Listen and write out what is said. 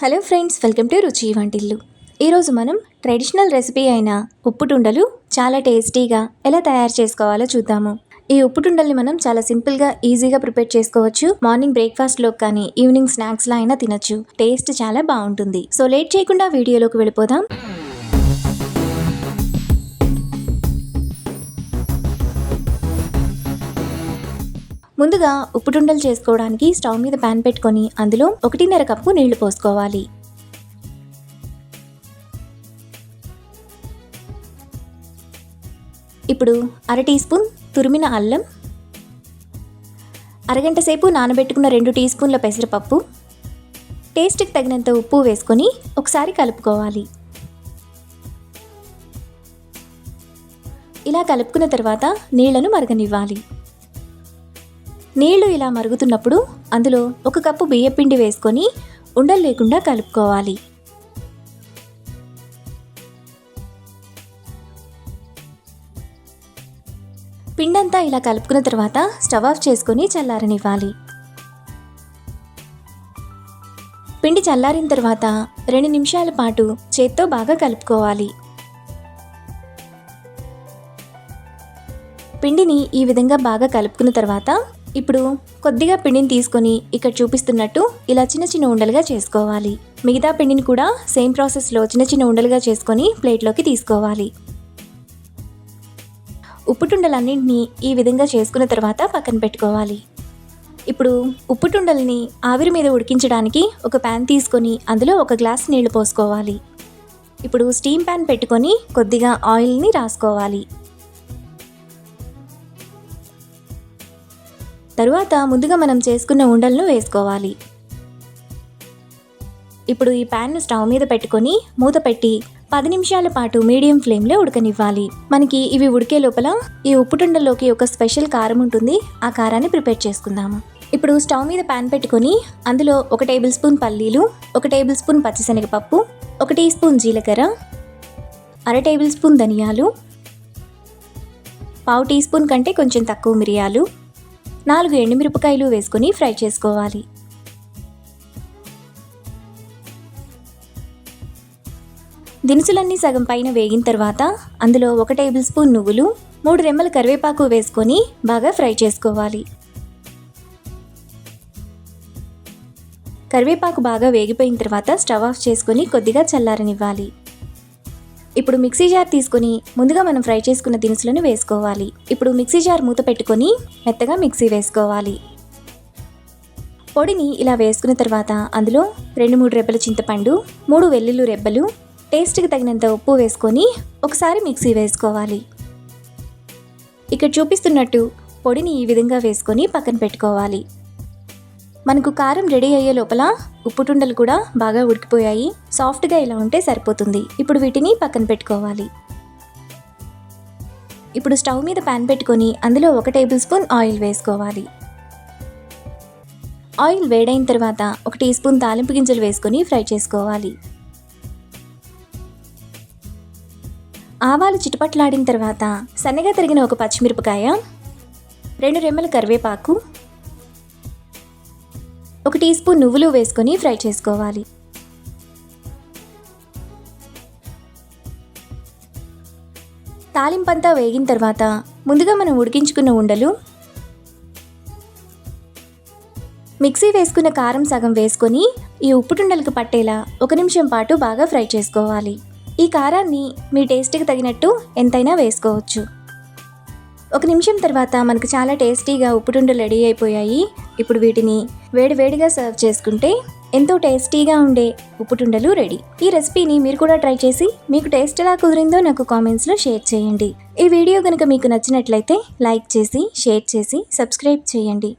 Hello friends, welcome to రుచి వంటిల్లు. ఈరోజు మనం ట్రెడిషనల్ రెసిపీ అయిన ఉప్పుటుండలు చాలా టేస్టీగా ఎలా తయారు చేసుకోవాలో చూద్దాము. ఈ ఉప్పుటుండల్ని మనం చాలా సింపుల్గా ఈజీగా ప్రిపేర్ చేసుకోవచ్చు. మార్నింగ్ బ్రేక్ఫాస్ట్లో కానీ ఈవినింగ్ స్నాక్స్లో అయినా తినొచ్చు. టేస్ట్ చాలా బాగుంటుంది. సో లేట్ చేయకుండా వీడియోలోకి వెళ్ళిపోదాం. ముందుగా ఉప్పుటుండలు చేసుకోవడానికి స్టవ్ మీద ప్యాన్ పెట్టుకొని అందులో 1.5 కప్పు నీళ్లు పోసుకోవాలి. ఇప్పుడు 1/2 టీ స్పూన్ తురిమిన అల్లం, అరగంట సేపు నానబెట్టుకున్న 2 టీ స్పూన్ల పెసరపప్పు, టేస్ట్కి తగినంత ఉప్పు వేసుకొని ఒకసారి కలుపుకోవాలి. ఇలా కలుపుకున్న తర్వాత నీళ్లను మరగనివ్వాలి. నీళ్లు ఇలా మరుగుతున్నప్పుడు అందులో 1 కప్పు బియ్యపిండి వేసుకొని ఉండలు లేకుండా కలుపుకోవాలి. పిండంతా ఇలా కలుపుకున్న తర్వాత స్టవ్ ఆఫ్ చేసుకొని చల్లారనివ్వాలి. పిండి చల్లారిన తర్వాత 2 నిమిషాల పాటు చేత్తో బాగా కలుపుకోవాలి. పిండిని ఈ విధంగా బాగా కలుపుకున్న తర్వాత ఇప్పుడు కొద్దిగా పిండిని తీసుకొని ఇక్కడ చూపిస్తున్నట్టు ఇలా చిన్న చిన్న ఉండలుగా చేసుకోవాలి. మిగతా పిండిని కూడా సేమ్ ప్రాసెస్లో చిన్న చిన్న ఉండలుగా చేసుకొని ప్లేట్లోకి తీసుకోవాలి. ఉప్పుటుండలన్నింటినీ ఈ విధంగా చేసుకున్న తర్వాత పక్కన పెట్టుకోవాలి. ఇప్పుడు ఉప్పుటుండల్ని ఆవిరి మీద ఉడికించడానికి ఒక ప్యాన్ తీసుకొని అందులో 1 గ్లాస్ నీళ్లు పోసుకోవాలి. ఇప్పుడు స్టీమ్ ప్యాన్ పెట్టుకొని కొద్దిగా ఆయిల్ని రాసుకోవాలి. తరువాత ముందుగా మనం చేసుకున్న ఉండలను వేసుకోవాలి. ఇప్పుడు ఈ ప్యాన్ను స్టవ్ మీద పెట్టుకొని మూత పెట్టి 10 నిమిషాల పాటు మీడియం ఫ్లేమ్లో ఉడకనివ్వాలి. మనకి ఇవి ఉడికే లోపల ఈ ఉప్పుటుండల్లోకి ఒక స్పెషల్ కారం ఉంటుంది. ఆ కారాన్ని ప్రిపేర్ చేసుకుందాము. ఇప్పుడు స్టవ్ మీద ప్యాన్ పెట్టుకొని అందులో 1 టేబుల్ స్పూన్ పల్లీలు, 1 టేబుల్ స్పూన్ పచ్చిశనగపప్పు, 1 టీ స్పూన్ జీలకర్ర, 1/2 టేబుల్ స్పూన్ ధనియాలు, 1/2 టీ స్పూన్ కంటే కొంచెం తక్కువ మిరియాలు, 4 ఎండుమిరపకాయలు వేసుకొని ఫ్రై చేసుకోవాలి. దినుసులన్నీ సగం పైన వేగిన తర్వాత అందులో 1 టేబుల్ స్పూన్ నువ్వులు, 3 రెమ్మల కరివేపాకు వేసుకొని బాగా ఫ్రై చేసుకోవాలి. కరివేపాకు బాగా వేగిపోయిన తర్వాత స్టవ్ ఆఫ్ చేసుకొని కొద్దిగా చల్లారనివ్వాలి. ఇప్పుడు మిక్సీ జార్ తీసుకొని ముందుగా మనం ఫ్రై చేసుకున్న దినుసులను వేసుకోవాలి. ఇప్పుడు మిక్సీ జార్ మూత పెట్టుకొని మెత్తగా మిక్సీ వేసుకోవాలి. పొడిని ఇలా వేసుకున్న తర్వాత అందులో 2-3 రెబ్బల చింతపండు, 3 వెల్లుల్లి రెబ్బలు, టేస్ట్కి తగినంత ఉప్పు వేసుకొని ఒకసారి మిక్సీ వేసుకోవాలి. ఇక్కడ చూపిస్తున్నట్టు పొడిని ఈ విధంగా వేసుకొని పక్కన పెట్టుకోవాలి. మనకు కారం రెడీ అయ్యే లోపల ఉప్పుటుండలు కూడా బాగా ఉడికిపోయాయి. సాఫ్ట్గా ఇలా ఉంటే సరిపోతుంది. ఇప్పుడు వీటిని పక్కన పెట్టుకోవాలి. ఇప్పుడు స్టవ్ మీద ప్యాన్ పెట్టుకొని అందులో 1 టేబుల్ స్పూన్ ఆయిల్ వేసుకోవాలి. ఆయిల్ వేడైన తర్వాత 1 టీ స్పూన్ తాలింపు గింజలు వేసుకొని ఫ్రై చేసుకోవాలి. ఆవాలు చిటపట్లాడిన తర్వాత సన్నగా తరిగిన 1 పచ్చిమిరపకాయ, 2 రెమ్మల కరివేపాకు, 1 టీ స్పూన్ నువ్వులు వేసుకొని ఫ్రై చేసుకోవాలి. తాలింపంతా వేగిన తర్వాత ముందుగా మనం ఉడికించుకున్న ఉండలు, మిక్సీ వేసుకున్న కారం సగం వేసుకొని ఈ ఉప్పుటుండలకు పట్టేలా 1 నిమిషం పాటు బాగా ఫ్రై చేసుకోవాలి. ఈ కారాన్ని మీ టేస్ట్కి తగినట్టు ఎంతైనా వేసుకోవచ్చు. 1 నిమిషం తర్వాత మనకు చాలా టేస్టీగా ఉప్పుటుండలు రెడీ అయిపోయాయి. ఇప్పుడు వీటిని వేడివేడిగా సర్వ్ చేసుకుంటే ఎంతో టేస్టీగా ఉండే ఉప్పుటుండలు రెడీ. ఈ రెసిపీని మీరు కూడా ట్రై చేసి మీకు టేస్ట్ ఎలా కుదిరిందో నాకు కామెంట్స్లో షేర్ చేయండి. ఈ వీడియో కనుక మీకు నచ్చినట్లయితే లైక్ చేసి, షేర్ చేసి, సబ్స్క్రైబ్ చేయండి.